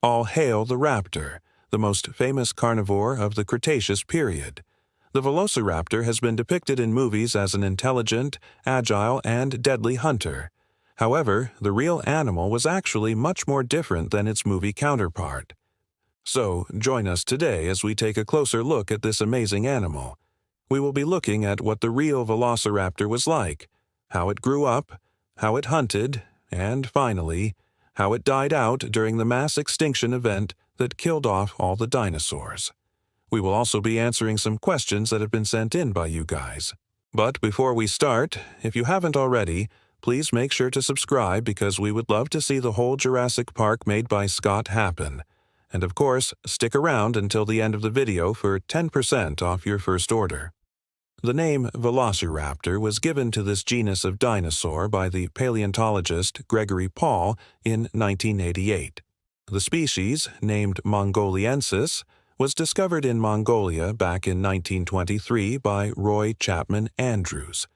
All hail the raptor, the most famous carnivore of the Cretaceous period. The velociraptor has been depicted in movies as an intelligent, agile, and deadly hunter. However, the real animal was actually much more different than its movie counterpart. So, join us today as we take a closer look at this amazing animal. We will be looking at what the real velociraptor was like, how it grew up, how it hunted, and finally, how it died out during the mass extinction event that killed off all the dinosaurs. We will also be answering some questions that have been sent in by you guys. But before we start, if you haven't already, please make sure to subscribe because we would love to see the whole Jurassic Park made by Scott happen. And of course, stick around until the end of the video for 10% off your first order. The name Velociraptor was given to this genus of dinosaur by the paleontologist Gregory Paul in 1988. The species, named mongoliensis, was discovered in Mongolia back in 1923 by Roy Chapman Andrews.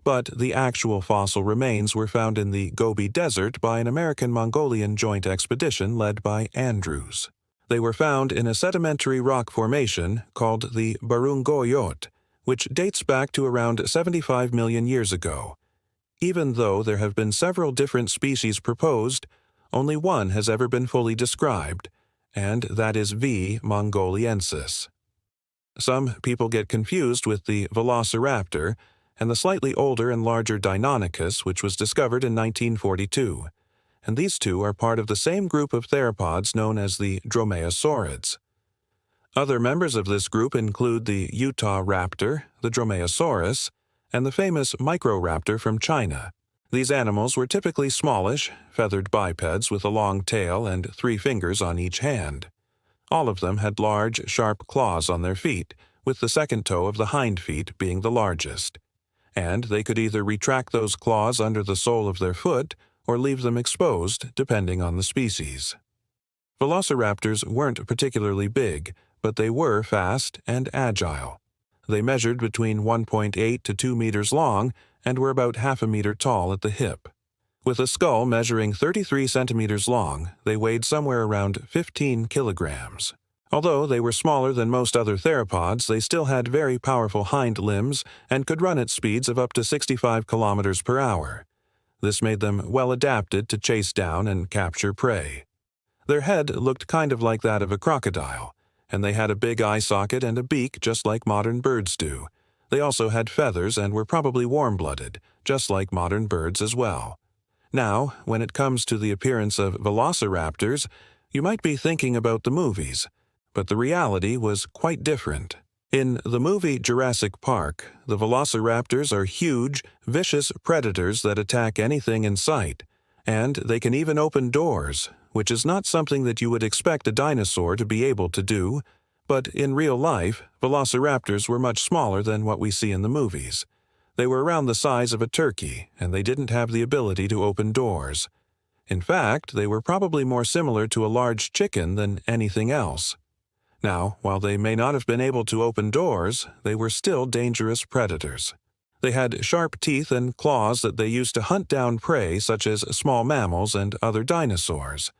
But the actual fossil remains were found in the Gobi Desert by an American-Mongolian joint expedition led by Andrews. They were found in a sedimentary rock formation called the Barungoyot, which dates back to around 75 million years ago. Even though there have been several different species proposed, only one has ever been fully described, and that is V. mongoliensis. Some people get confused with the velociraptor and the slightly older and larger Deinonychus, which was discovered in 1942, and these two are part of the same group of theropods known as the dromaeosaurids. Other members of this group include the Utah raptor, the Dromaeosaurus, and the famous Microraptor from China. These animals were typically smallish, feathered bipeds with a long tail and 3 fingers on each hand. All of them had large, sharp claws on their feet, with the second toe of the hind feet being the largest. And they could either retract those claws under the sole of their foot or leave them exposed, depending on the species. Velociraptors weren't particularly big, but they were fast and agile. They measured between 1.8 to 2 meters long and were about half a meter tall at the hip. With a skull measuring 33 centimeters long, they weighed somewhere around 15 kilograms. Although they were smaller than most other theropods, they still had very powerful hind limbs and could run at speeds of up to 65 kilometers per hour. This made them well adapted to chase down and capture prey. Their head looked kind of like that of a crocodile, and they had a big eye socket and a beak just like modern birds do. They also had feathers and were probably warm-blooded, just like modern birds as well. Now, when it comes to the appearance of velociraptors, you might be thinking about the movies, but the reality was quite different. In the movie Jurassic Park, the velociraptors are huge, vicious predators that attack anything in sight, and they can even open doors, which is not something that you would expect a dinosaur to be able to do, but in real life, velociraptors were much smaller than what we see in the movies. They were around the size of a turkey, and they didn't have the ability to open doors. In fact, they were probably more similar to a large chicken than anything else. Now, while they may not have been able to open doors, they were still dangerous predators. They had sharp teeth and claws that they used to hunt down prey such as small mammals and other dinosaurs.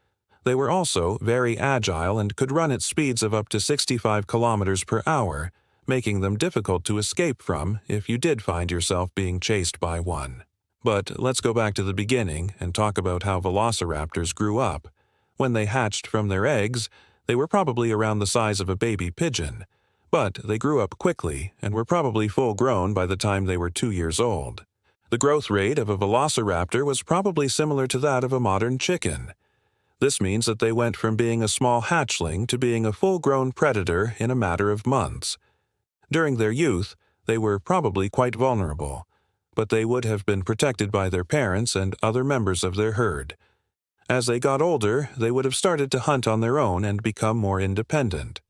They were also very agile and could run at speeds of up to 65 kilometers per hour, making them difficult to escape from if you did find yourself being chased by one. But let's go back to the beginning and talk about how velociraptors grew up. When they hatched from their eggs, they were probably around the size of a baby pigeon, but they grew up quickly and were probably full-grown by the time they were 2 years old. The growth rate of a velociraptor was probably similar to that of a modern chicken. This means that they went from being a small hatchling to being a full-grown predator in a matter of months. During their youth, they were probably quite vulnerable, but they would have been protected by their parents and other members of their herd. As they got older, they would have started to hunt on their own and become more independent.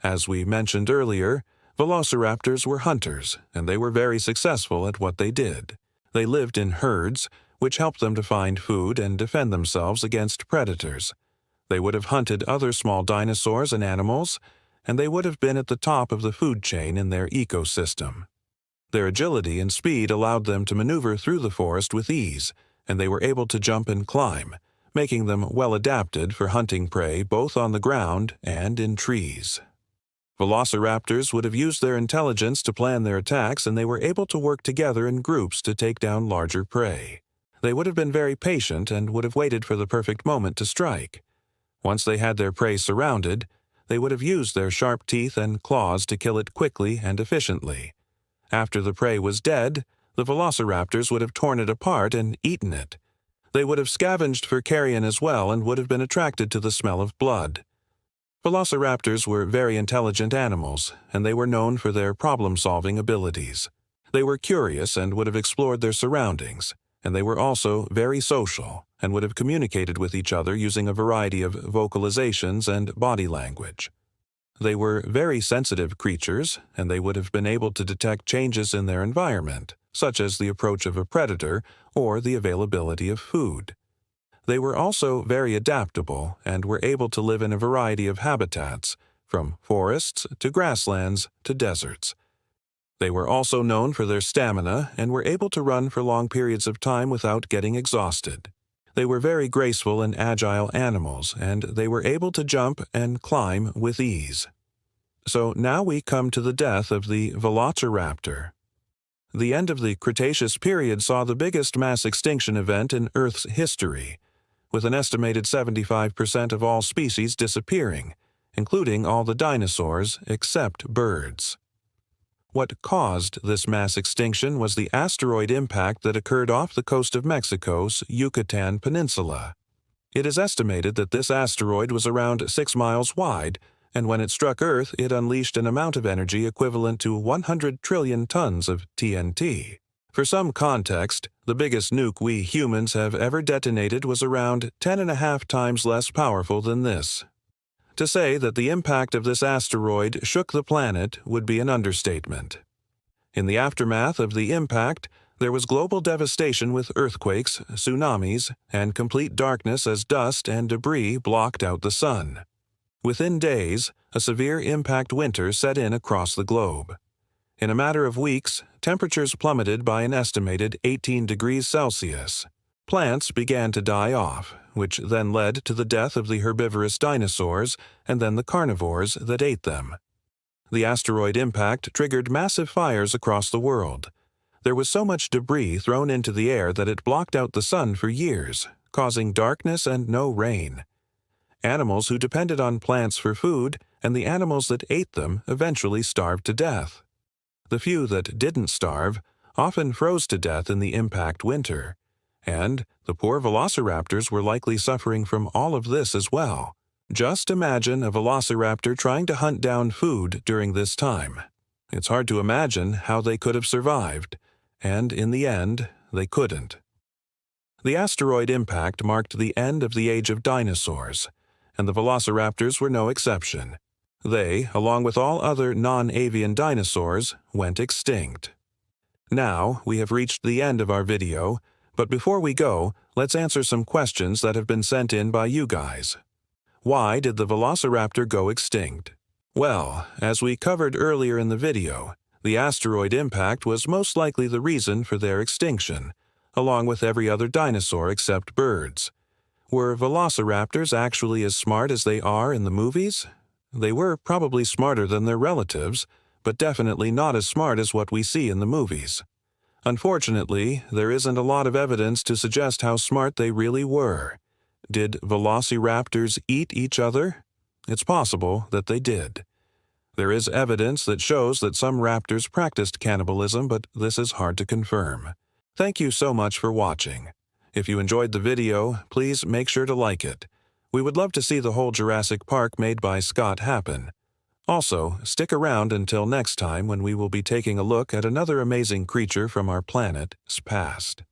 As we mentioned earlier, velociraptors were hunters, and they were very successful at what they did. They lived in herds, which helped them to find food and defend themselves against predators. They would have hunted other small dinosaurs and animals, and they would have been at the top of the food chain in their ecosystem. Their agility and speed allowed them to maneuver through the forest with ease, and they were able to jump and climb, making them well adapted for hunting prey both on the ground and in trees. Velociraptors would have used their intelligence to plan their attacks, and they were able to work together in groups to take down larger prey. They would have been very patient and would have waited for the perfect moment to strike. Once they had their prey surrounded, they would have used their sharp teeth and claws to kill it quickly and efficiently. After the prey was dead, the velociraptors would have torn it apart and eaten it. They would have scavenged for carrion as well and would have been attracted to the smell of blood. Velociraptors were very intelligent animals, and they were known for their problem-solving abilities. They were curious and would have explored their surroundings, and they were also very social and would have communicated with each other using a variety of vocalizations and body language. They were very sensitive creatures, and they would have been able to detect changes in their environment, such as the approach of a predator or the availability of food. They were also very adaptable and were able to live in a variety of habitats, from forests to grasslands to deserts. They were also known for their stamina and were able to run for long periods of time without getting exhausted. They were very graceful and agile animals, and they were able to jump and climb with ease. So now we come to the death of the Velociraptor. The end of the Cretaceous period saw the biggest mass extinction event in Earth's history, with an estimated 75% of all species disappearing, including all the dinosaurs except birds. What caused this mass extinction was the asteroid impact that occurred off the coast of Mexico's Yucatan Peninsula. It is estimated that this asteroid was around 6 miles wide, and when it struck Earth, it unleashed an amount of energy equivalent to 100 trillion tons of TNT. For some context, the biggest nuke we humans have ever detonated was around 10.5 times less powerful than this. To say that the impact of this asteroid shook the planet would be an understatement. In the aftermath of the impact, there was global devastation with earthquakes, tsunamis, and complete darkness as dust and debris blocked out the sun. Within days, a severe impact winter set in across the globe. In a matter of weeks, temperatures plummeted by an estimated 18 degrees Celsius. Plants began to die off, which then led to the death of the herbivorous dinosaurs and then the carnivores that ate them. The asteroid impact triggered massive fires across the world. There was so much debris thrown into the air that it blocked out the sun for years, causing darkness and no rain. Animals who depended on plants for food and the animals that ate them eventually starved to death. The few that didn't starve often froze to death in the impact winter, and the poor velociraptors were likely suffering from all of this as well. Just imagine a velociraptor trying to hunt down food during this time. It's hard to imagine how they could have survived, and in the end, they couldn't. The asteroid impact marked the end of the age of dinosaurs, and the velociraptors were no exception. They, along with all other non-avian dinosaurs, went extinct. Now, we have reached the end of our video, but before we go, let's answer some questions that have been sent in by you guys. Why did the velociraptor go extinct? Well, as we covered earlier in the video, the asteroid impact was most likely the reason for their extinction, along with every other dinosaur except birds. Were velociraptors actually as smart as they are in the movies? They were probably smarter than their relatives, but definitely not as smart as what we see in the movies. Unfortunately, there isn't a lot of evidence to suggest how smart they really were. Did velociraptors eat each other? It's possible that they did. There is evidence that shows that some raptors practiced cannibalism, but this is hard to confirm. Thank you so much for watching. If you enjoyed the video, please make sure to like it. We would love to see the whole Jurassic Park made by Scott happen. Also, stick around until next time when we will be taking a look at another amazing creature from our planet's past.